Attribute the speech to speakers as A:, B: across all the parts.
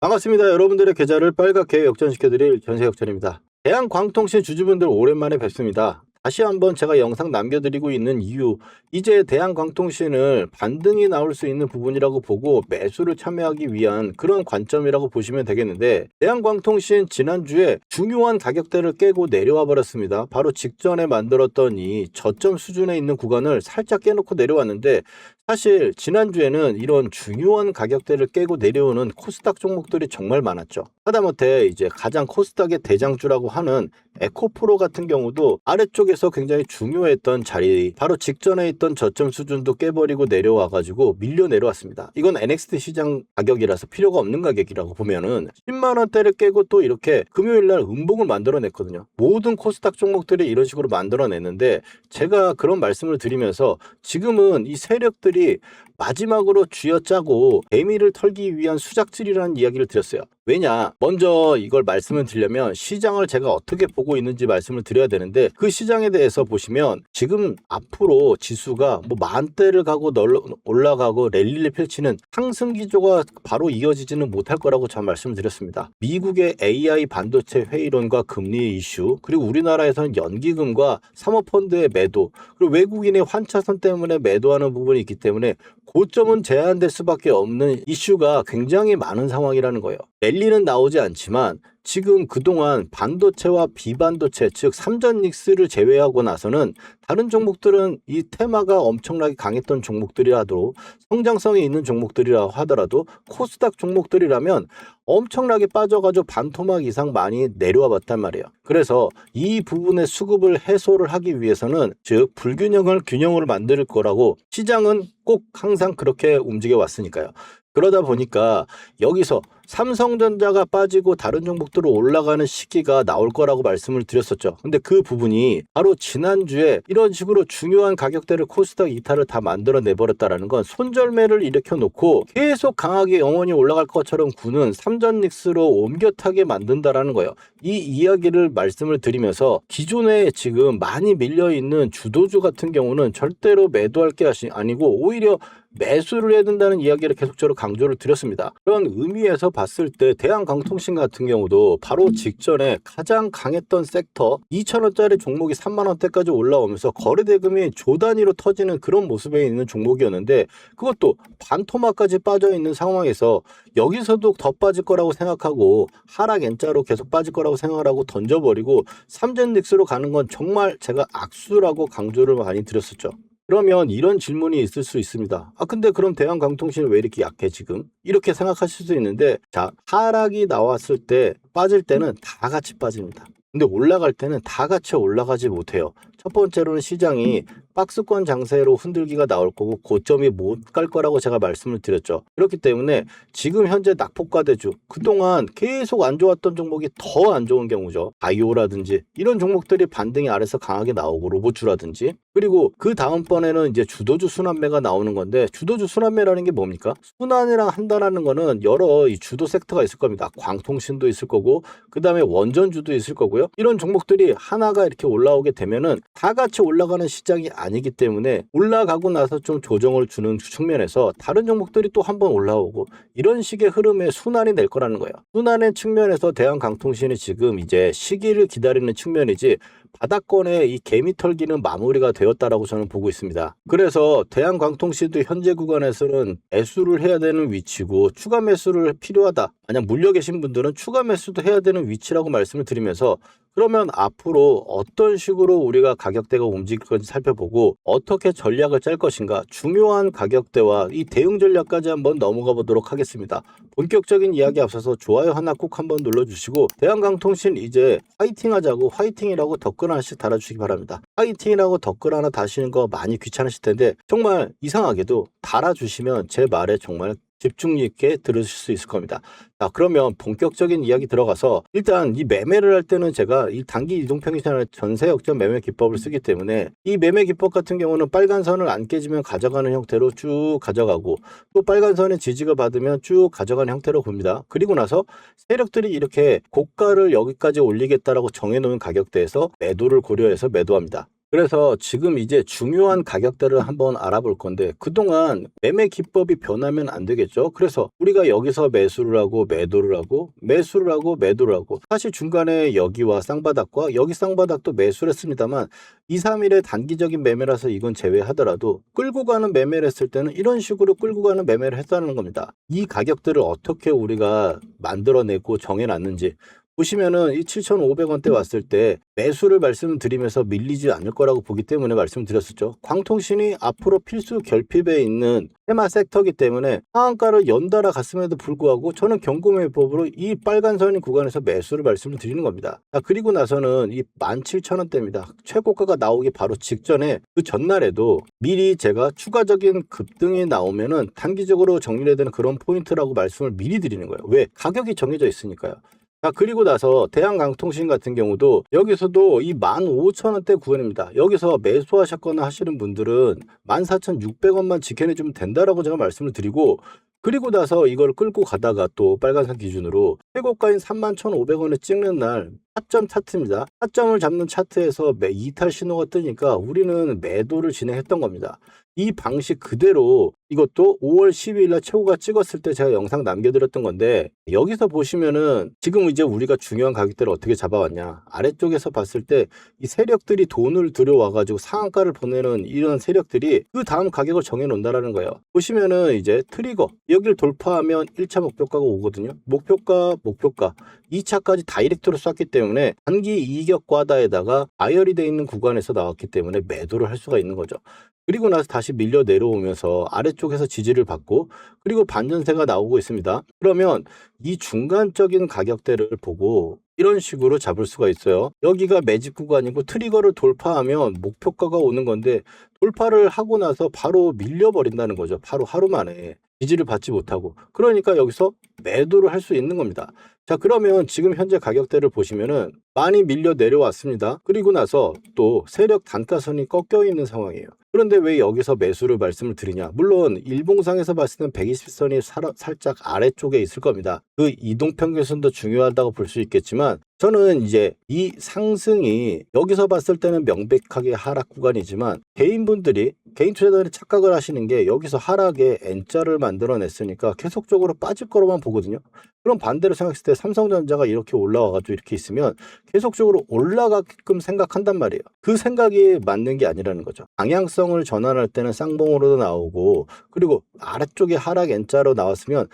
A: 반갑습니다. 여러분들의 계좌를 빨갛게 역전시켜드릴 전세역전입니다. 대한광통신 주주분들 오랜만에 뵙습니다. 다시 한번 제가 영상 남겨드리고 있는 이유, 이제 대한광통신을 반등이 나올 수 있는 부분이라고 보고 매수를 참여하기 위한 그런 관점이라고 보시면 되겠는데, 대한광통신 지난주에 중요한 가격대를 깨고 내려와 버렸습니다. 바로 직전에 만들었던 이 저점 수준에 있는 구간을 살짝 깨놓고 내려왔는데, 사실 지난주에는 이런 중요한 가격대를 깨고 내려오는 코스닥 종목들이 정말 많았죠. 하다못해 이제 가장 코스닥의 대장주라고 하는 에코프로 같은 경우도 아래쪽에서 굉장히 중요했던 자리, 바로 직전에 있던 저점 수준도 깨버리고 내려와가지고 밀려 내려왔습니다. 이건 NXT 시장 가격이라서 필요가 없는 가격이라고 보면은 10만원대를 깨고 또 이렇게 금요일날 음봉을 만들어냈거든요. 모든 코스닥 종목들이 이런 식으로 만들어냈는데, 제가 그런 말씀을 드리면서 지금은 이 세력들이 마지막으로 쥐어짜고 개미를 털기 위한 수작질이라는 이야기를 드렸어요. 왜냐, 먼저 이걸 말씀을 드리려면 시장을 제가 어떻게 보고 있는지 말씀을 드려야 되는데, 그 시장에 대해서 보시면 지금 앞으로 지수가 뭐 만대를 가고 올라가고 랠리를 펼치는 상승 기조가 바로 이어지지는 못할 거라고 전 말씀을 드렸습니다. 미국의 AI 반도체 회의론과 금리 이슈, 그리고 우리나라에서는 연기금과 사모펀드의 매도, 그리고 외국인의 환차선 때문에 매도하는 부분이 있기 때문에 고점은 제한될 수밖에 없는 이슈가 굉장히 많은 상황이라는 거예요. 랠리는 나오지 않지만 지금 그동안 반도체와 비반도체, 즉 삼전 닉스를 제외하고 나서는 다른 종목들은 이 테마가 엄청나게 강했던 종목들이라도, 성장성이 있는 종목들이라 하더라도 코스닥 종목들이라면 엄청나게 빠져가지고 반토막 이상 많이 내려와 봤단 말이에요. 그래서 이 부분의 수급을 해소를 하기 위해서는, 즉 불균형을 균형으로 만들 거라고 시장은 꼭 항상 그렇게 움직여 왔으니까요. 그러다 보니까 여기서 삼성전자가 빠지고 다른 종목들로 올라가는 시기가 나올 거라고 말씀을 드렸었죠. 근데 그 부분이 바로 지난주에 이런 식으로 중요한 가격대를 코스닥 이탈을 다 만들어 내버렸다라는 건, 손절매를 일으켜 놓고 계속 강하게 영원히 올라갈 것처럼 구는 삼전닉스로 옮겨타게 만든다라는 거예요. 이 이야기를 말씀을 드리면서 기존에 지금 많이 밀려있는 주도주 같은 경우는 절대로 매도할 게 아니고 오히려 매수를 해야 된다는 이야기를 계속적으로 강조를 드렸습니다. 그런 의미에서 봤을 때 대한광통신 같은 경우도 바로 직전에 가장 강했던 섹터 2,000원짜리 종목이 3만원대까지 올라오면서 거래대금이 조 단위로 터지는 그런 모습에 있는 종목이었는데, 그것도 반토막까지 빠져있는 상황에서 여기서도 더 빠질 거라고 생각하고 하락 N자로 계속 빠질 거라고 생각하고 던져버리고 삼전닉스로 가는 건 정말 제가 악수라고 강조를 많이 드렸었죠. 그러면 이런 질문이 있을 수 있습니다. 근데 그럼 대한광통신은 왜 이렇게 약해 지금? 이렇게 생각하실 수 있는데, 자, 하락이 나왔을 때 빠질 때는 다 같이 빠집니다. 근데 올라갈 때는 다 같이 올라가지 못해요. 첫 번째로는 시장이 박스권 장세로 흔들기가 나올 거고 고점이 못 갈 거라고 제가 말씀을 드렸죠. 그렇기 때문에 지금 현재 낙폭과대주, 그동안 계속 안 좋았던 종목이 더 안 좋은 경우죠. 바이오라든지 이런 종목들이 반등이 아래서 강하게 나오고, 로봇주라든지, 그리고 그 다음번에는 이제 주도주 순환매가 나오는 건데, 주도주 순환매라는 게 뭡니까? 순환이랑 한다라는 거는 여러 이 주도 섹터가 있을 겁니다. 광통신도 있을 거고, 그 다음에 원전주도 있을 거고요. 이런 종목들이 하나가 이렇게 올라오게 되면은 다 같이 올라가는 시장이 아니기 때문에 올라가고 나서 좀 조정을 주는 측면에서 다른 종목들이 또 한번 올라오고, 이런 식의 흐름에 순환이 될 거라는 거예요. 순환의 측면에서 대한광통신이 지금 이제 시기를 기다리는 측면이지, 바닥권의 이 개미 털기는 마무리가 되었다라고 저는 보고 있습니다. 그래서 대한광통신도 현재 구간에서는 매수를 해야 되는 위치고, 추가 매수를 필요하다, 만약 물려 계신 분들은 추가 매수도 해야 되는 위치라고 말씀을 드리면서, 그러면 앞으로 어떤 식으로 우리가 가격대가 움직일 건지 살펴보고 어떻게 전략을 짤 것인가, 중요한 가격대와 이 대응 전략까지 한번 넘어가 보도록 하겠습니다. 본격적인 이야기 앞서서 좋아요 하나 꼭 한번 눌러주시고, 대한광통신 이제 화이팅 하자고 화이팅이라고 댓글 하나씩 달아주시기 바랍니다. 화이팅이라고 댓글 하나 다시는 거 많이 귀찮으실 텐데, 정말 이상하게도 달아주시면 제 말에 정말 집중 있게 들으실 수 있을 겁니다. 자, 그러면 본격적인 이야기 들어가서, 일단 이 매매를 할 때는 제가 이 단기 이동평균선의 전세 역전 매매 기법을 쓰기 때문에, 이 매매 기법 같은 경우는 빨간 선을 안 깨지면 가져가는 형태로 쭉 가져가고, 또 빨간 선의 지지가 받으면 쭉 가져가는 형태로 봅니다. 그리고 나서 세력들이 이렇게 고가를 여기까지 올리겠다라고 정해놓은 가격대에서 매도를 고려해서 매도합니다. 그래서 지금 이제 중요한 가격대를 한번 알아볼 건데 그동안 매매 기법이 변하면 안 되겠죠. 그래서 우리가 여기서 매수를 하고 매도를 하고 매수를 하고 매도를 하고 사실 중간에 여기와 쌍바닥과 여기 쌍바닥도 매수를 했습니다만 2, 3일의 단기적인 매매라서 이건 제외하더라도 끌고 가는 매매를 했을 때는 이런 식으로 끌고 가는 매매를 했다는 겁니다. 이 가격들을 어떻게 우리가 만들어내고 정해놨는지 보시면은 이 7,500원대 왔을 때 매수를 말씀드리면서 밀리지 않을 거라고 보기 때문에 말씀드렸었죠. 광통신이 앞으로 필수 결핍에 있는 테마 섹터이기 때문에 상한가를 연달아 갔음에도 불구하고 저는 경고매법으로 이 빨간 선인 구간에서 매수를 말씀을 드리는 겁니다. 그리고 나서는 이 17,000원대입니다. 최고가가 나오기 바로 직전에 그 전날에도 미리 제가 추가적인 급등이 나오면은 단기적으로 정리해야 되는 그런 포인트라고 말씀을 미리 드리는 거예요. 왜? 가격이 정해져 있으니까요. 그리고 나서 대한강통신 같은 경우도 여기서도 이 15,000원대 구간입니다. 여기서 매수하셨거나 하시는 분들은 14,600원만 지켜내주면 된다라고 제가 말씀을 드리고 그리고 나서 이걸 끌고 가다가 또 빨간선 기준으로 최고가인 31,500원을 찍는 날 타점 차트입니다. 타점을 잡는 차트에서 이탈 신호가 뜨니까 우리는 매도를 진행했던 겁니다. 이 방식 그대로 이것도 5월 12일 날 최고가 찍었을 때 제가 영상 남겨드렸던 건데 여기서 보시면은 지금 이제 우리가 중요한 가격대를 어떻게 잡아왔냐 아래쪽에서 봤을 때 이 세력들이 돈을 들여와가지고 상한가를 보내는 이런 세력들이 그 다음 가격을 정해놓는다라는 거예요. 보시면은 이제 트리거 여기를 돌파하면 1차 목표가가 오거든요. 목표가 2차까지 다이렉트로 쐈기 때문에 단기 이격 과다에다가 아열이 돼 있는 구간에서 나왔기 때문에 매도를 할 수가 있는 거죠. 그리고 나서 다시 밀려 내려오면서 아래쪽에서 지지를 받고 그리고 반전세가 나오고 있습니다. 그러면 이 중간적인 가격대를 보고 이런 식으로 잡을 수가 있어요. 여기가 매집 구간이고 트리거를 돌파하면 목표가가 오는 건데 돌파를 하고 나서 바로 밀려버린다는 거죠. 바로 하루 만에 지지를 받지 못하고 그러니까 여기서 매도를 할 수 있는 겁니다. 자 그러면 지금 현재 가격대를 보시면은 많이 밀려 내려왔습니다. 그리고 나서 또 세력 단가선이 꺾여 있는 상황이에요. 그런데 왜 여기서 매수를 말씀을 드리냐? 물론 일봉상에서 봤을 때는 120선이 살짝 아래쪽에 있을 겁니다. 그 이동평균선도 중요하다고 볼 수 있겠지만 저는 이제 이 상승이 여기서 봤을 때는 명백하게 하락 구간이지만 개인분들이 개인 투자자들이 착각을 하시는 게 여기서 하락에 N자를 만들어냈으니까 계속적으로 빠질 거로만 보거든요. 그럼 반대로 생각했을 때 삼성전자가 이렇게 올라와가지고 이렇게 있으면 계속적으로 올라가게끔 생각한단 말이에요. 그 생각이 맞는 게 아니라는 거죠. 방향성을 전환할 때는 쌍봉으로도 나오고 그리고 아래쪽에 하락 N자로 나왔으면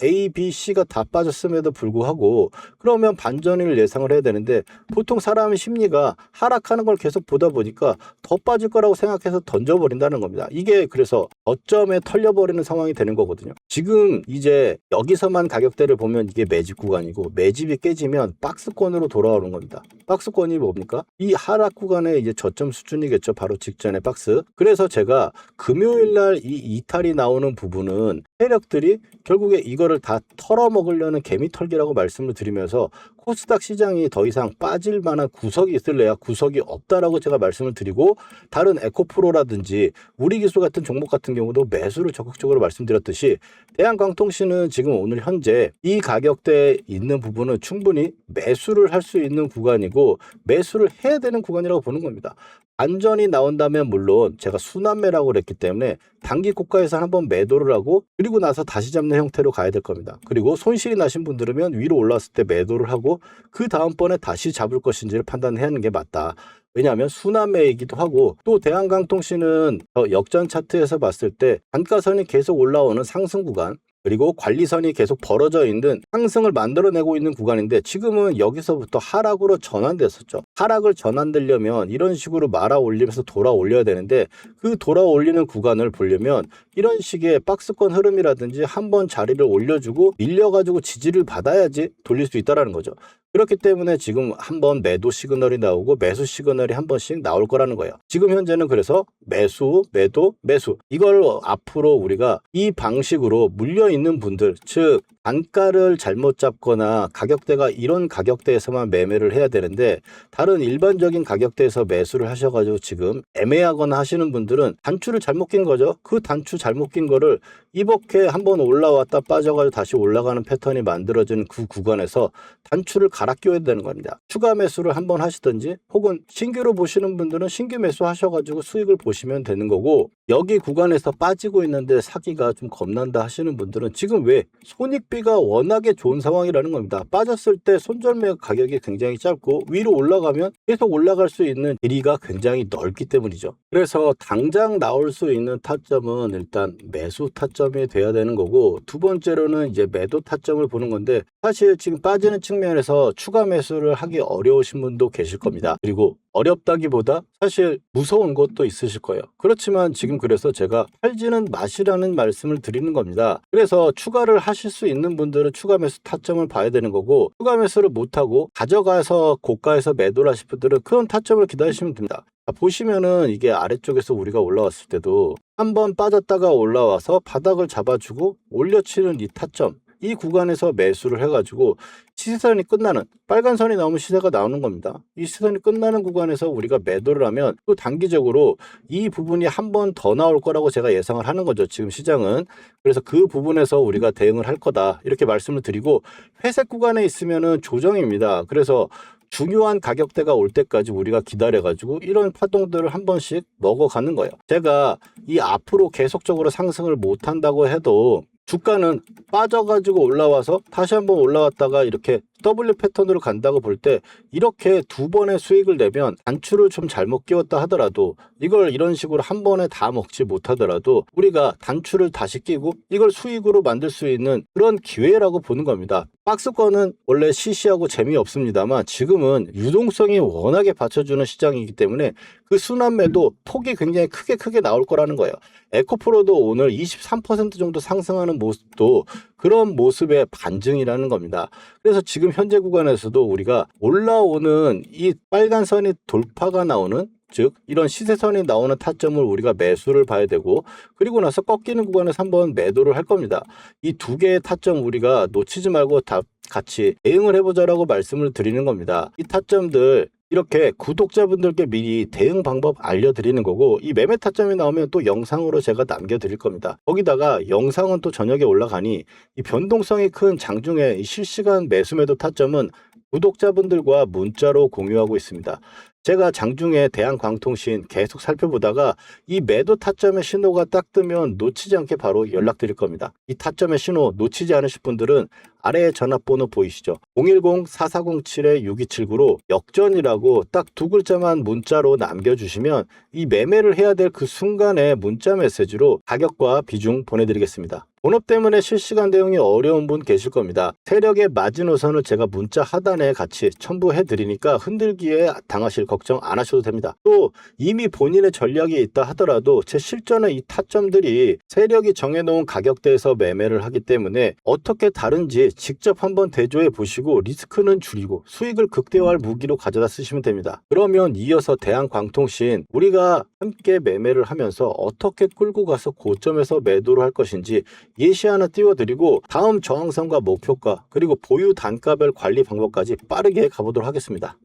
A: A, B, C가 다 빠졌음에도 불구하고 그러면 반전을 예상을 해야 되는데 보통 사람의 심리가 하락하는 걸 계속 보다 보니까 더 빠질 거라고 생각해서 던져버린다는 겁니다. 이게 그래서 저점에 털려버리는 상황이 되는 거거든요. 지금 이제 여기서만 가격대를 보면 이게 매집 구간이고 매집이 깨지면 박스권으로 돌아오는 겁니다. 박스권이 뭡니까? 이 하락 구간의 이제 저점 수준이겠죠. 바로 직전의 박스. 그래서 제가 금요일 날 이 이탈이 나오는 부분은 세력들이 결국에 이거를 다 털어먹으려는 개미털기라고 말씀을 드리면서 코스닥 시장이 더 이상 빠질 만한 구석이 있을래야 구석이 없다라고 제가 말씀을 드리고 다른 에코프로라든지 우리기술 같은 종목 같은 경우도 매수를 적극적으로 말씀드렸듯이 대한광통신은 지금 오늘 현재 이 가격대에 있는 부분은 충분히 매수를 할 수 있는 구간이고 매수를 해야 되는 구간이라고 보는 겁니다. 반전이 나온다면 물론 제가 순환매라고 그랬기 때문에 단기 고가에서 한번 매도를 하고 그리고 나서 다시 잡는 형태로 가야 될 겁니다. 그리고 손실이 나신 분들은 위로 올라왔을 때 매도를 하고 그 다음번에 다시 잡을 것인지를 판단해야 하는 게 맞다. 왜냐하면 순환매이기도 하고 또 대한강통신은 역전 차트에서 봤을 때 단가선이 계속 올라오는 상승 구간 그리고 관리선이 계속 벌어져 있는 상승을 만들어내고 있는 구간인데 지금은 여기서부터 하락으로 전환됐었죠. 하락을 전환되려면 이런 식으로 말아 올리면서 돌아 올려야 되는데 그 돌아 올리는 구간을 보려면 이런 식의 박스권 흐름이라든지 한번 자리를 올려주고 밀려가지고 지지를 받아야지 돌릴 수 있다는 거죠. 그렇기 때문에 지금 한번 매도 시그널이 나오고 매수 시그널이 한 번씩 나올 거라는 거예요. 지금 현재는 그래서 매수, 매도, 매수 이걸 앞으로 우리가 이 방식으로 물려있는 분들 즉 단가를 잘못 잡거나 가격대가 이런 가격대에서만 매매를 해야 되는데 다른 일반적인 가격대에서 매수를 하셔가지고 지금 애매하거나 하시는 분들은 단추를 잘못 낀 거죠. 그 단추 잘못 낀 거를 이렇게 한번 올라왔다 빠져가지고 다시 올라가는 패턴이 만들어진 그 구간에서 단추를 갈아 끼워야 되는 겁니다. 추가 매수를 한번 하시든지 혹은 신규로 보시는 분들은 신규 매수 하셔가지고 수익을 보시면 되는 거고, 여기 구간에서 빠지고 있는데 사기가 좀 겁난다 하시는 분들은 지금 왜 손익비가 워낙에 좋은 상황이라는 겁니다. 빠졌을 때 손절매 가격이 굉장히 짧고 위로 올라가면 계속 올라갈 수 있는 길이가 굉장히 넓기 때문이죠. 그래서 당장 나올 수 있는 타점은 일단 매수 타점이 돼야 되는 거고, 두 번째로는 이제 매도 타점을 보는 건데, 사실 지금 빠지는 측면에서 추가 매수를 하기 어려우신 분도 계실 겁니다. 그리고 어렵다기보다 사실 무서운 것도 있으실 거예요. 그렇지만 지금 그래서 제가 팔지는 마시라는 말씀을 드리는 겁니다. 그래서 추가를 하실 수 있는 분들은 추가 매수 타점을 봐야 되는 거고, 추가 매수를 못하고 가져가서 고가에서 매도를 하실 분들은 그런 타점을 기다리시면 됩니다. 보시면은 이게 아래쪽에서 우리가 올라왔을 때도 한번 빠졌다가 올라와서 바닥을 잡아주고 올려치는 이 타점, 이 구간에서 매수를 해가지고 시세선이 끝나는, 빨간 선이 나오면 시세가 나오는 겁니다. 이 시세선이 끝나는 구간에서 우리가 매도를 하면 또 단기적으로 이 부분이 한 번 더 나올 거라고 제가 예상을 하는 거죠, 지금 시장은. 그래서 그 부분에서 우리가 대응을 할 거다 이렇게 말씀을 드리고, 회색 구간에 있으면은 조정입니다. 그래서 중요한 가격대가 올 때까지 우리가 기다려가지고 이런 파동들을 한 번씩 먹어가는 거예요. 제가 이 앞으로 계속적으로 상승을 못한다고 해도 주가는 빠져가지고 올라와서 다시 한번 올라왔다가 이렇게 W 패턴으로 간다고 볼 때, 이렇게 두 번의 수익을 내면 단추를 좀 잘못 끼웠다 하더라도, 이걸 이런 식으로 한 번에 다 먹지 못하더라도 우리가 단추를 다시 끼고 이걸 수익으로 만들 수 있는 그런 기회라고 보는 겁니다. 박스권은 원래 시시하고 재미없습니다만 지금은 유동성이 워낙에 받쳐주는 시장이기 때문에 그 순환매도 폭이 굉장히 크게 나올 거라는 거예요. 에코프로도 오늘 23% 정도 상승하는 모습도 그런 모습의 반증이라는 겁니다. 그래서 지금 현재 구간에서도 우리가 올라오는 이 빨간 선이 돌파가 나오는, 즉 이런 시세선이 나오는 타점을 우리가 매수를 봐야 되고, 그리고 나서 꺾이는 구간에서 한번 매도를 할 겁니다. 이 두 개의 타점 우리가 놓치지 말고 다 같이 대응을 해보자라고 말씀을 드리는 겁니다. 이 타점들 이렇게 구독자분들께 미리 대응 방법 알려드리는 거고, 이 매매 타점이 나오면 또 영상으로 제가 남겨드릴 겁니다. 거기다가 영상은 또 저녁에 올라가니 이 변동성이 큰 장중에 실시간 매수 매도 타점은 구독자분들과 문자로 공유하고 있습니다. 제가 장중에 대한광통신 계속 살펴보다가 이 매도 타점의 신호가 딱 뜨면 놓치지 않게 바로 연락드릴 겁니다. 이 타점의 신호 놓치지 않으실 분들은 아래에 전화번호 보이시죠? 010-4407-6279로 역전이라고 딱 두 글자만 문자로 남겨주시면 이 매매를 해야 될 그 순간에 문자 메시지로 가격과 비중 보내드리겠습니다. 본업 때문에 실시간 대응이 어려운 분 계실 겁니다. 세력의 마지노선을 제가 문자 하단에 같이 첨부해 드리니까 흔들기에 당하실 걱정 안 하셔도 됩니다. 또 이미 본인의 전략이 있다 하더라도 제 실전의 이 타점들이 세력이 정해놓은 가격대에서 매매를 하기 때문에 어떻게 다른지 직접 한번 대조해 보시고 리스크는 줄이고 수익을 극대화할 무기로 가져다 쓰시면 됩니다. 그러면 이어서 대한광통신 우리가 함께 매매를 하면서 어떻게 끌고 가서 고점에서 매도를 할 것인지 예시 하나 띄워드리고 다음 저항선과 목표가 그리고 보유 단가별 관리 방법까지 빠르게 가보도록 하겠습니다.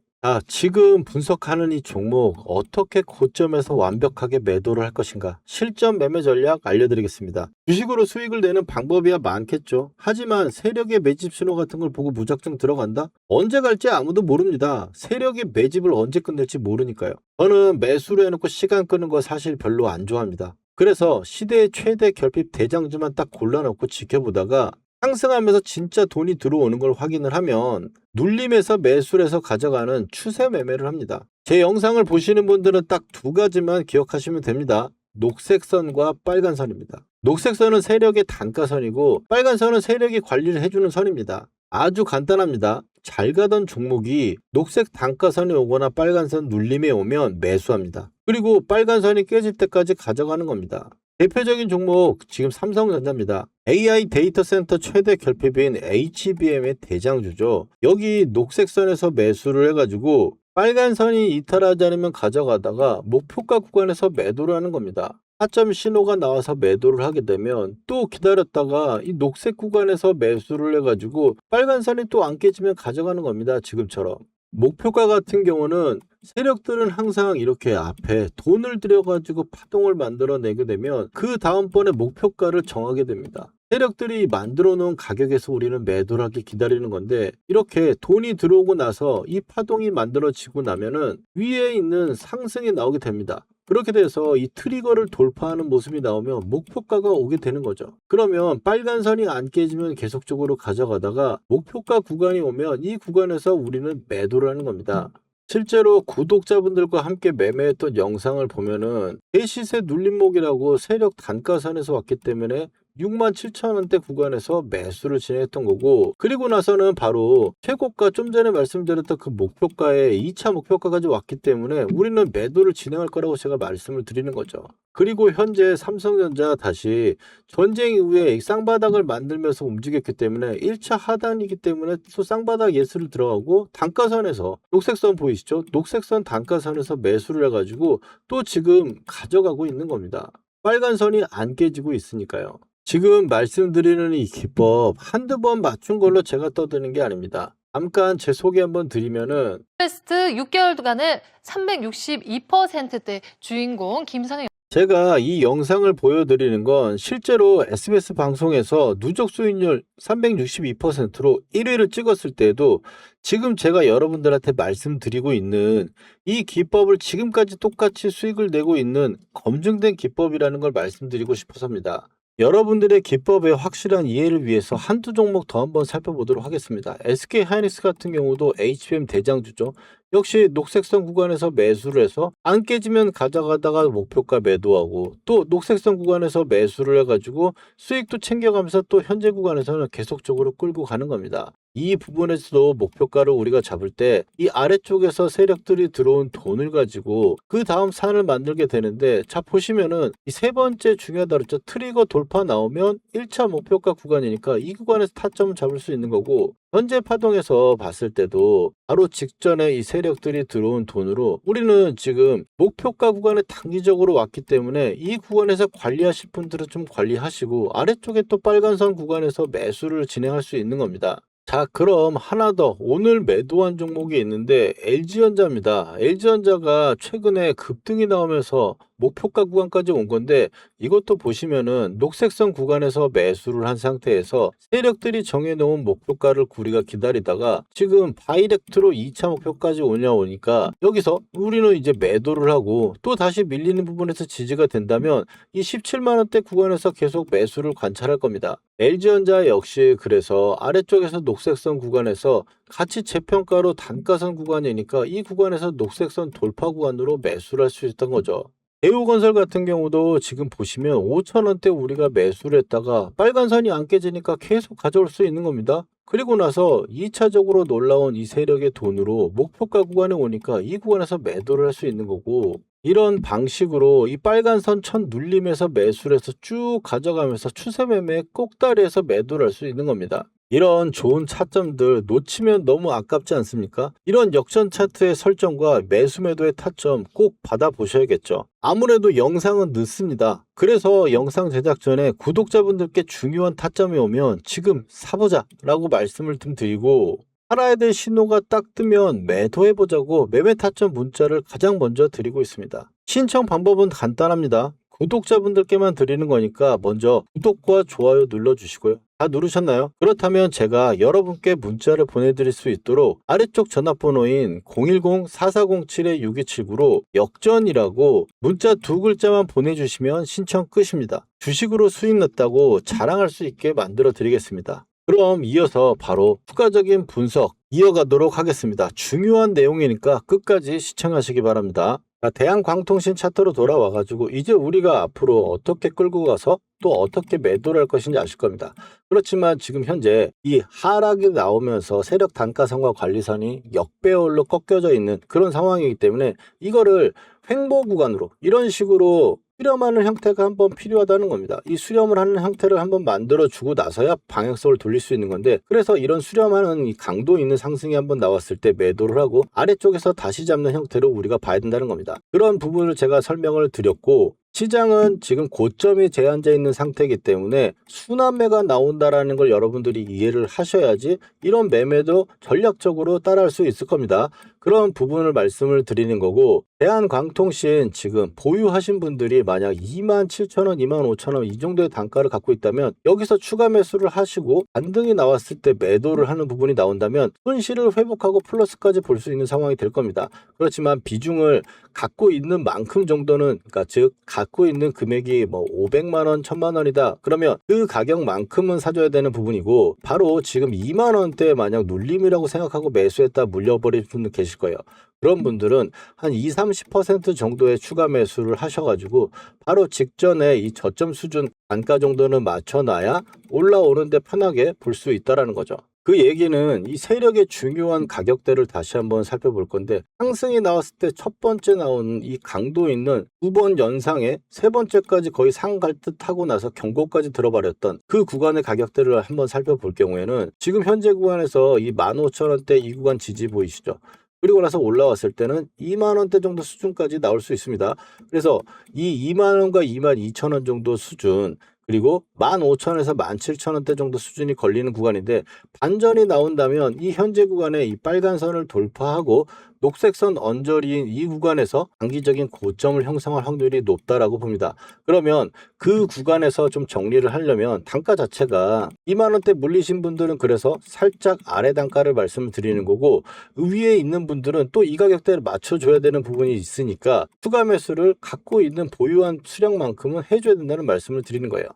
A: 지금 분석하는 이 종목 어떻게 고점에서 완벽하게 매도를 할 것인가, 실전 매매 전략 알려드리겠습니다. 주식으로 수익을 내는 방법이야 많겠죠. 하지만 세력의 매집 신호 같은 걸 보고 무작정 들어간다? 언제 갈지 아무도 모릅니다. 세력이 매집을 언제 끝낼지 모르니까요. 저는 매수를 해놓고 시간 끄는 거 사실 별로 안 좋아합니다. 그래서 시대의 최대 결핍 대장주만 딱 골라놓고 지켜보다가 상승하면서 진짜 돈이 들어오는 걸 확인을 하면 눌림에서 매수를 해서 가져가는 추세 매매를 합니다. 제 영상을 보시는 분들은 딱 두 가지만 기억하시면 됩니다. 녹색 선과 빨간 선입니다. 녹색 선은 세력의 단가선이고 빨간 선은 세력이 관리를 해주는 선입니다. 아주 간단합니다. 잘 가던 종목이 녹색 단가선이 오거나 빨간선 눌림에 오면 매수합니다. 그리고 빨간선이 깨질 때까지 가져가는 겁니다. 대표적인 종목 지금 삼성전자입니다. AI 데이터 센터 최대 결핍인 HBM의 대장주죠. 여기 녹색선에서 매수를 해가지고 빨간 선이 이탈하지 않으면 가져가다가 목표가 구간에서 매도를 하는 겁니다. 타점 신호가 나와서 매도를 하게 되면 또 기다렸다가 이 녹색 구간에서 매수를 해가지고 빨간 선이 또 안 깨지면 가져가는 겁니다. 지금처럼. 목표가 같은 경우는 세력들은 항상 이렇게 앞에 돈을 들여가지고 파동을 만들어내게 되면 그 다음번에 목표가를 정하게 됩니다. 세력들이 만들어 놓은 가격에서 우리는 매도를 하기 기다리는 건데, 이렇게 돈이 들어오고 나서 이 파동이 만들어지고 나면은 위에 있는 상승이 나오게 됩니다. 그렇게 돼서 이 트리거를 돌파하는 모습이 나오면 목표가가 오게 되는 거죠. 그러면 빨간 선이 안 깨지면 계속적으로 가져가다가 목표가 구간이 오면 이 구간에서 우리는 매도를 하는 겁니다. 실제로 구독자분들과 함께 매매했던 영상을 보면은 대시세 눌림목이라고 세력 단가선에서 왔기 때문에 67,000원대 구간에서 매수를 진행했던 거고, 그리고 나서는 바로 최고가, 좀 전에 말씀드렸던 그 목표가에 2차 목표가까지 왔기 때문에 우리는 매도를 진행할 거라고 제가 말씀을 드리는 거죠. 그리고 현재 삼성전자 다시 전쟁 이후에 쌍바닥을 만들면서 움직였기 때문에 1차 하단이기 때문에 또 쌍바닥 예수를 들어가고, 단가선에서 녹색선 보이시죠? 녹색선 단가선에서 매수를 해가지고 또 지금 가져가고 있는 겁니다. 빨간 선이 안 깨지고 있으니까요. 지금 말씀드리는 이 기법 한두 번 맞춘 걸로 제가 떠드는 게 아닙니다. 잠깐 제 소개 한번 드리면은,
B: 베스트 6개월간의 362%대 주인공 김선영.
A: 제가 이 영상을 보여드리는 건 실제로 SBS 방송에서 누적 수익률 362%로 1위를 찍었을 때에도 지금 제가 여러분들한테 말씀드리고 있는 이 기법을 지금까지 똑같이 수익을 내고 있는 검증된 기법이라는 걸 말씀드리고 싶어서입니다. 여러분들의 기법의 확실한 이해를 위해서 한두 종목 더 한번 살펴보도록 하겠습니다. SK하이닉스 같은 경우도 HBM 대장주죠. 역시 녹색선 구간에서 매수를 해서 안 깨지면 가져가다가 목표가 매도하고, 또 녹색선 구간에서 매수를 해가지고 수익도 챙겨가면서 또 현재 구간에서는 계속적으로 끌고 가는 겁니다. 이 부분에서도 목표가를 우리가 잡을 때 이 아래쪽에서 세력들이 들어온 돈을 가지고 그 다음 산을 만들게 되는데, 자 보시면은 이 세 번째 중요하다 그랬죠. 트리거 돌파 나오면 1차 목표가 구간이니까 이 구간에서 타점을 잡을 수 있는 거고, 현재 파동에서 봤을 때도 바로 직전에 이 세력들이 들어온 돈으로 우리는 지금 목표가 구간에 단기적으로 왔기 때문에 이 구간에서 관리하실 분들은 좀 관리하시고, 아래쪽에 또 빨간선 구간에서 매수를 진행할 수 있는 겁니다. 자, 그럼 하나 더 오늘 매도한 종목이 있는데 LG전자입니다. LG전자가 최근에 급등이 나오면서 목표가 구간까지 온 건데, 이것도 보시면은 녹색선 구간에서 매수를 한 상태에서 세력들이 정해놓은 목표가를 우리가 기다리다가 지금 바이렉트로 2차 목표까지 오니까 여기서 우리는 이제 매도를 하고, 또 다시 밀리는 부분에서 지지가 된다면 이 17만원대 구간에서 계속 매수를 관찰할 겁니다. LG전자 역시 그래서 아래쪽에서 녹색선 구간에서 같이 재평가로 단가선 구간이니까 이 구간에서 녹색선 돌파 구간으로 매수를 할 수 있었던 거죠. 대우건설 같은 경우도 지금 보시면 5,000원대 우리가 매수를 했다가 빨간 선이 안 깨지니까 계속 가져올 수 있는 겁니다. 그리고 나서 2차적으로 놀라운 이 세력의 돈으로 목표가 구간에 오니까 이 구간에서 매도를 할 수 있는 거고, 이런 방식으로 이 빨간 선 천 눌림에서 매수를 해서 쭉 가져가면서 추세 매매 꼭다리에서 매도를 할 수 있는 겁니다. 이런 좋은 차점들 놓치면 너무 아깝지 않습니까? 이런 역전 차트의 설정과 매수 매도의 타점 꼭 받아보셔야겠죠. 아무래도 영상은 늦습니다. 그래서 영상 제작 전에 구독자분들께 중요한 타점이 오면 지금 사보자 라고 말씀을 좀 드리고, 살아야 될 신호가 딱 뜨면 매도해보자고 매매 타점 문자를 가장 먼저 드리고 있습니다. 신청 방법은 간단합니다. 구독자분들께만 드리는 거니까 먼저 구독과 좋아요 눌러주시고요. 다 누르셨나요? 그렇다면 제가 여러분께 문자를 보내드릴 수 있도록 아래쪽 전화번호인 010-4407-6279로 역전이라고 문자 두 글자만 보내주시면 신청 끝입니다. 주식으로 수익 났다고 자랑할 수 있게 만들어 드리겠습니다. 그럼 이어서 바로 추가적인 분석 이어가도록 하겠습니다. 중요한 내용이니까 끝까지 시청하시기 바랍니다. 자, 대한광통신 차트로 돌아와가지고 이제 우리가 앞으로 어떻게 끌고 가서 또 어떻게 매도를 할 것인지 아실 겁니다. 그렇지만 지금 현재 이 하락이 나오면서 세력 단가선과 관리선이 역배열로 꺾여져 있는 그런 상황이기 때문에 이거를 횡보 구간으로 이런 식으로 수렴하는 형태가 한번 필요하다는 겁니다. 이 수렴을 하는 형태를 한번 만들어주고 나서야 방향성을 돌릴 수 있는 건데, 그래서 이런 수렴하는 이 강도 있는 상승이 한번 나왔을 때 매도를 하고 아래쪽에서 다시 잡는 형태로 우리가 봐야 된다는 겁니다. 그런 부분을 제가 설명을 드렸고, 시장은 지금 고점이 제한되어 있는 상태이기 때문에 순환매가 나온다라는 걸 여러분들이 이해를 하셔야지 이런 매매도 전략적으로 따라할 수 있을 겁니다. 그런 부분을 말씀을 드리는 거고, 대한광통신 지금 보유하신 분들이 만약 27,000원, 25,000원 이 정도의 단가를 갖고 있다면 여기서 추가 매수를 하시고 반등이 나왔을 때 매도를 하는 부분이 나온다면 손실을 회복하고 플러스까지 볼 수 있는 상황이 될 겁니다. 그렇지만 비중을 갖고 있는 만큼 정도는, 그러니까 즉 갖고 있는 금액이 뭐 500만 원, 1000만 원이다. 그러면 그 가격만큼은 사줘야 되는 부분이고, 바로 지금 2만 원대 만약 눌림이라고 생각하고 매수했다 물려버릴 분들 계실 거예요. 그런 분들은 한 20, 30% 정도의 추가 매수를 하셔가지고 바로 직전에 이 저점 수준 단가 정도는 맞춰놔야 올라오는데 편하게 볼 수 있다라는 거죠. 그 얘기는 이 세력의 중요한 가격대를 다시 한번 살펴볼 건데, 상승이 나왔을 때 첫 번째 나오는 이 강도 있는 두 번 연상에 세 번째까지 거의 상갈 듯 하고 나서 경고까지 들어버렸던 그 구간의 가격대를 한번 살펴볼 경우에는 지금 현재 구간에서 이 15,000원대 이 구간 지지 보이시죠? 그리고 나서 올라왔을 때는 2만 원대 정도 수준까지 나올 수 있습니다. 그래서 이 2만 원과 22,000원 정도 수준, 그리고 15,000원에서 17,000원대 정도 수준이 걸리는 구간인데, 반전이 나온다면 이 현재 구간에 이 빨간 선을 돌파하고 녹색선 언저리인 이 구간에서 단기적인 고점을 형성할 확률이 높다라고 봅니다. 그러면 그 구간에서 좀 정리를 하려면 단가 자체가 2만 원대 물리신 분들은 그래서 살짝 아래 단가를 말씀을 드리는 거고, 위에 있는 분들은 또 이 가격대를 맞춰줘야 되는 부분이 있으니까 추가 매수를 갖고 있는 보유한 수량만큼은 해줘야 된다는 말씀을 드리는 거예요.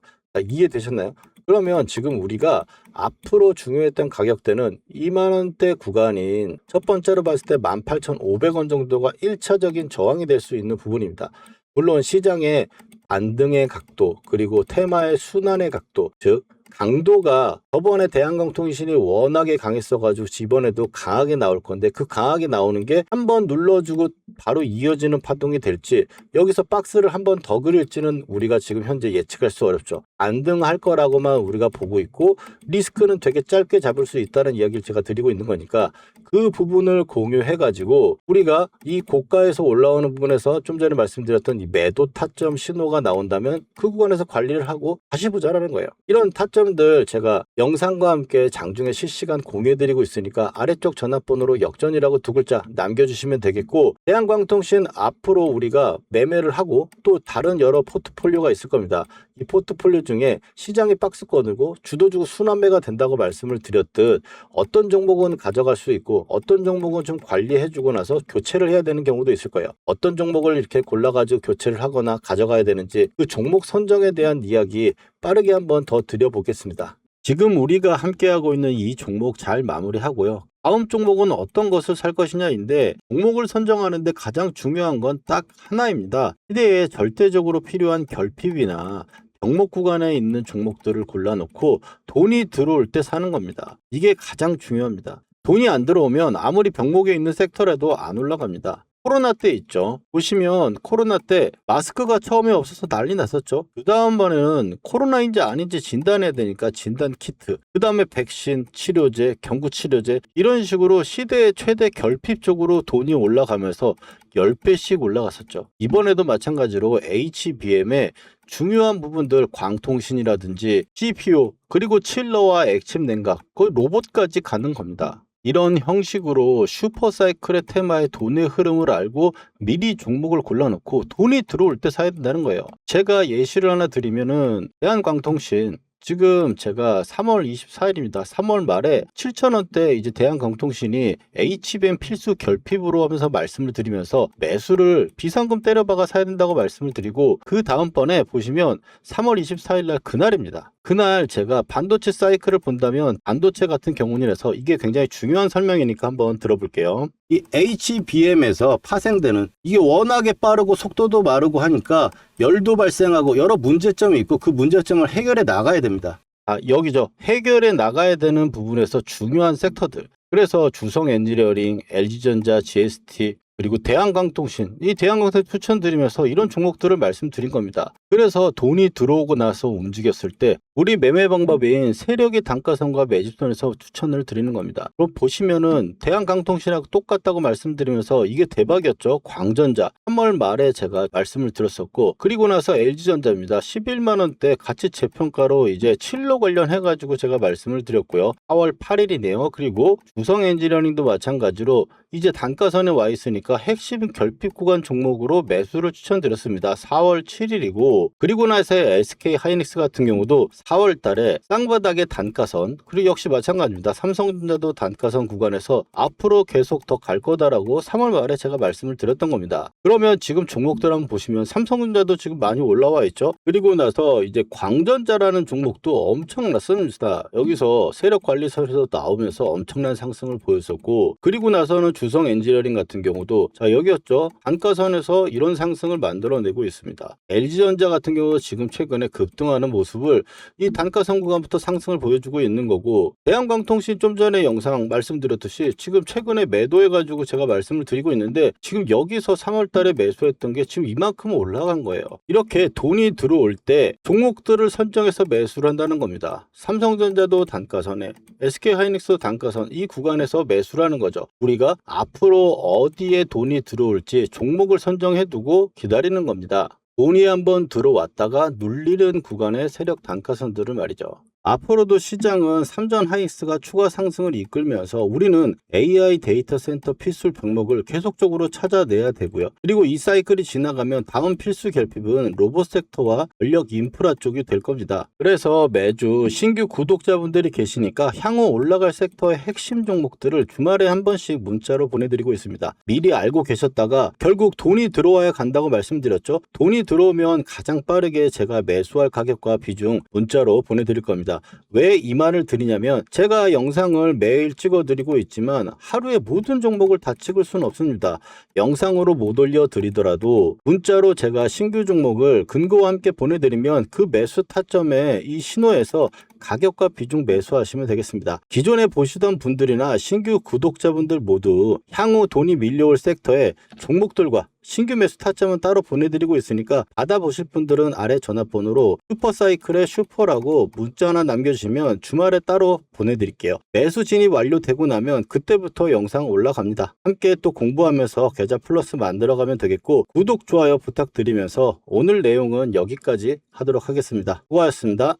A: 이해되셨나요? 그러면 지금 우리가 앞으로 중요했던 가격대는 2만 원대 구간인 첫 번째로 봤을 때 18,500원 정도가 1차적인 저항이 될 수 있는 부분입니다. 물론 시장의 반등의 각도, 그리고 테마의 순환의 각도, 즉 강도가 저번에 대한광통신이 워낙에 강했어가지고 이번에도 강하게 나올 건데, 그 강하게 나오는 게 한번 눌러주고 바로 이어지는 파동이 될지, 여기서 박스를 한 번 더 그릴지는 우리가 지금 현재 예측할 수 어렵죠. 안등할 거라고만 우리가 보고 있고 리스크는 되게 짧게 잡을 수 있다는 이야기를 제가 드리고 있는 거니까, 그 부분을 공유해가지고 우리가 이 고가에서 올라오는 부분에서 좀 전에 말씀드렸던 이 매도 타점 신호가 나온다면 그 구간에서 관리를 하고 다시 보자라는 거예요. 이런 타점들 제가 영상과 함께 장중에 실시간 공유해드리고 있으니까 아래쪽 전화번호로 역전이라고 두 글자 남겨주시면 되겠고, 대한광통신 앞으로 우리가 매매를 하고 또 다른 여러 포트폴리오가 있을 겁니다. 이 포트폴리오 중에 시장이 박스권이고 주도주고 순환매가 된다고 말씀을 드렸듯, 어떤 종목은 가져갈 수 있고 어떤 종목은 좀 관리해주고 나서 교체를 해야 되는 경우도 있을 거예요. 어떤 종목을 이렇게 골라가지고 교체를 하거나 가져가야 되는지, 그 종목 선정에 대한 이야기 빠르게 한번 더 드려보겠습니다. 지금 우리가 함께하고 있는 이 종목 잘 마무리하고요. 다음 종목은 어떤 것을 살 것이냐인데, 종목을 선정하는데 가장 중요한 건 딱 하나입니다. 시대에 절대적으로 필요한 결핍이나 종목 구간에 있는 종목들을 골라놓고 돈이 들어올 때 사는 겁니다. 이게 가장 중요합니다. 돈이 안 들어오면 아무리 병목에 있는 섹터라도 안 올라갑니다. 코로나 때 있죠. 보시면 코로나 때 마스크가 처음에 없어서 난리 났었죠. 그 다음번에는 코로나인지 아닌지 진단해야 되니까 진단 키트, 그 다음에 백신, 치료제, 경구 치료제, 이런 식으로 시대의 최대 결핍 쪽으로 돈이 올라가면서 10배씩 올라갔었죠. 이번에도 마찬가지로 HBM의 중요한 부분들, 광통신이라든지 CPU, 그리고 칠러와 액침 냉각, 거의 로봇까지 가는 겁니다. 이런 형식으로 슈퍼사이클의 테마의 돈의 흐름을 알고 미리 종목을 골라놓고 돈이 들어올 때 사야 된다는 거예요. 제가 예시를 하나 드리면은 대한광통신, 지금 제가 3월 24일입니다. 3월 말에 7,000원대 이제 대한광통신이 HBM 필수 결핍으로 하면서 말씀을 드리면서 매수를 비상금 때려박아 사야 된다고 말씀을 드리고, 그 다음번에 보시면 3월 24일 날 그날입니다. 그날 제가 반도체 사이클을 본다면 반도체 같은 경우에서 이게 굉장히 중요한 설명이니까 한번 들어볼게요. 이 HBM에서 파생되는, 이게 워낙에 빠르고 속도도 마르고 하니까 열도 발생하고 여러 문제점이 있고 그 문제점을 해결해 나가야 됩니다. 여기죠. 해결해 나가야 되는 부분에서 중요한 섹터들. 그래서 주성 엔지니어링, LG전자, GST, 그리고 대한광통신, 이 대한광통신 추천드리면서 이런 종목들을 말씀드린 겁니다. 그래서 돈이 들어오고 나서 움직였을 때 우리 매매 방법인 세력의 단가선과 매집선에서 추천을 드리는 겁니다. 그럼 보시면은 대한광통신하고 똑같다고 말씀드리면서 이게 대박이었죠. 광전자 3월 말에 제가 말씀을 드렸었고, 그리고 나서 LG전자입니다. 11만 원대 가치 재평가로 이제 7로 관련해가지고 제가 말씀을 드렸고요. 4월 8일이네요. 그리고 주성엔지니어링도 마찬가지로 이제 단가선에 와 있으니까 핵심 결핍 구간 종목으로 매수를 추천드렸습니다. 4월 7일이고, 그리고 나서 SK 하이닉스 같은 경우도 4월 달에 쌍바닥의 단가선, 그리고 역시 마찬가지입니다. 삼성전자도 단가선 구간에서 앞으로 계속 더 갈 거다라고 3월 말에 제가 말씀을 드렸던 겁니다. 그러면 지금 종목들 한번 보시면 삼성전자도 지금 많이 올라와 있죠. 그리고 나서 이제 광전자라는 종목도 엄청났습니다. 여기서 세력관리설에서 나오면서 엄청난 상승을 보였었고, 그리고 나서는 주성 엔지니어링 같은 경우도 자 여기였죠. 단가선에서 이런 상승을 만들어내고 있습니다. LG전자 같은 경우 지금 최근에 급등하는 모습을 이 단가선 구간부터 상승을 보여주고 있는 거고, 대한광통신 좀 전에 영상 말씀드렸듯이 지금 최근에 매도해가지고 제가 말씀을 드리고 있는데, 지금 여기서 3월 달에 매수했던 게 지금 이만큼 올라간 거예요. 이렇게 돈이 들어올 때 종목들을 선정해서 매수를 한다는 겁니다. 삼성전자도 단가선에, SK 하이닉스도 단가선, 이 구간에서 매수를 하는 거죠. 우리가 앞으로 어디에 돈이 들어올지 종목을 선정해 두고 기다리는 겁니다. 돈이 한번 들어왔다가 눌리는 구간의 세력 단가선들을 말이죠. 앞으로도 시장은 삼전 하이닉스가 추가 상승을 이끌면서 우리는 AI 데이터 센터 필수 병목을 계속적으로 찾아내야 되고요. 그리고 이 사이클이 지나가면 다음 필수 결핍은 로봇 섹터와 전력 인프라 쪽이 될 겁니다. 그래서 매주 신규 구독자분들이 계시니까 향후 올라갈 섹터의 핵심 종목들을 주말에 한 번씩 문자로 보내드리고 있습니다. 미리 알고 계셨다가 결국 돈이 들어와야 간다고 말씀드렸죠. 돈이 들어오면 가장 빠르게 제가 매수할 가격과 비중 문자로 보내드릴 겁니다. 왜 이 말을 드리냐면, 제가 영상을 매일 찍어드리고 있지만 하루에 모든 종목을 다 찍을 수는 없습니다. 영상으로 못 올려드리더라도 문자로 제가 신규 종목을 근거와 함께 보내드리면 그 매수 타점에 이 신호에서 가격과 비중 매수하시면 되겠습니다. 기존에 보시던 분들이나 신규 구독자분들 모두 향후 돈이 밀려올 섹터의 종목들과 신규 매수 타점은 따로 보내드리고 있으니까 받아보실 분들은 아래 전화번호로 슈퍼사이클의 슈퍼라고 문자 하나 남겨주시면 주말에 따로 보내드릴게요. 매수 진입 완료되고 나면 그때부터 영상 올라갑니다. 함께 또 공부하면서 계좌 플러스 만들어가면 되겠고, 구독, 좋아요 부탁드리면서 오늘 내용은 여기까지 하도록 하겠습니다. 수고하셨습니다.